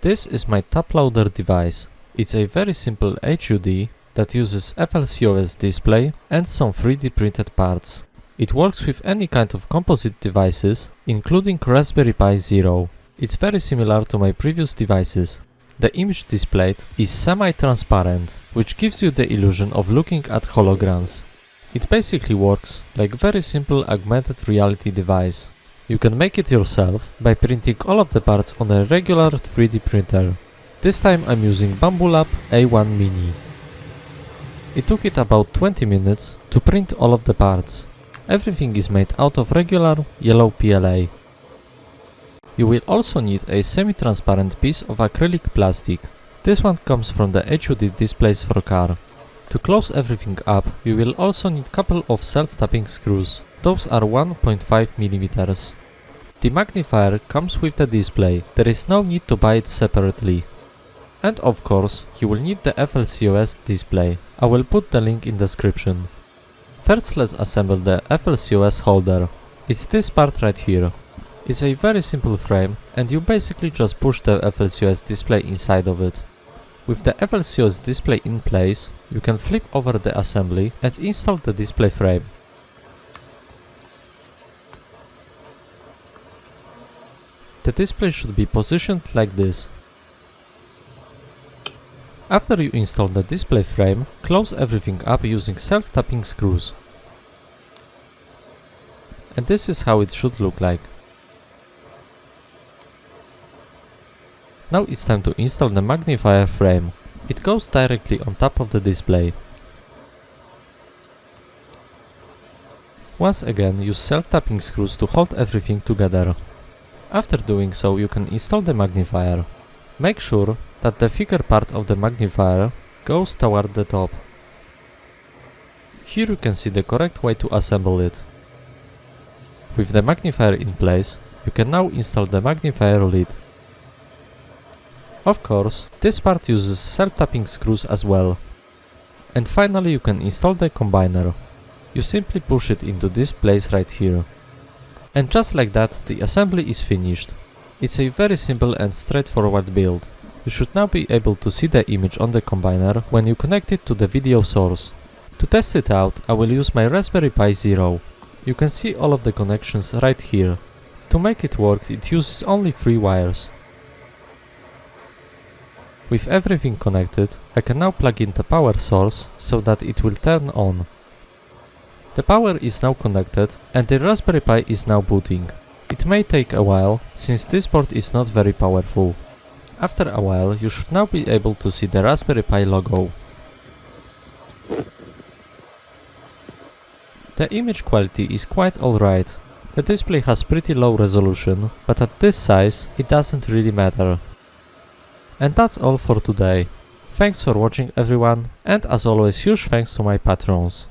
This is my Toploader device. It's a very simple HUD that uses FLCOS display and some 3D printed parts. It works with any kind of composite devices, including Raspberry Pi Zero. It's very similar to my previous devices. The image displayed is semi-transparent, which gives you the illusion of looking at holograms. It basically works like a very simple augmented reality device. You can make it yourself by printing all of the parts on a regular 3D printer. This time I'm using Bambulab A1 Mini. It took it about 20 minutes to print all of the parts. Everything is made out of regular yellow PLA. You will also need a semi-transparent piece of acrylic plastic. This one comes from the HUD displays for car. To close everything up, you will also need a couple of self-tapping screws. Those are 1.5 mm. The magnifier comes with the display, there is no need to buy it separately. And of course, you will need the FLCOS display. I will put the link in the description. First let's assemble the FLCOS holder. It's this part right here. It's a very simple frame and you basically just push the FLCOS display inside of it. With the FLCOS display in place, you can flip over the assembly and install the display frame. The display should be positioned like this. After you install the display frame, close everything up using self-tapping screws. And this is how it should look like. Now it's time to install the magnifier frame. It goes directly on top of the display. Once again, use self-tapping screws to hold everything together. After doing so, you can install the magnifier. Make sure that the thicker part of the magnifier goes toward the top. Here you can see the correct way to assemble it. With the magnifier in place, you can now install the magnifier lid. Of course, this part uses self-tapping screws as well. And finally you can install the combiner. You simply push it into this place right here. And just like that, the assembly is finished. It's a very simple and straightforward build. You should now be able to see the image on the combiner when you connect it to the video source. To test it out, I will use my Raspberry Pi Zero. You can see all of the connections right here. To make it work, it uses only 3 wires. With everything connected, I can now plug in the power source so that it will turn on. The power is now connected and the Raspberry Pi is now booting. It may take a while, since this board is not very powerful. After a while, you should now be able to see the Raspberry Pi logo. The image quality is quite alright. The display has pretty low resolution, but at this size, it doesn't really matter. And that's all for today. Thanks for watching everyone, and as always huge thanks to my patrons.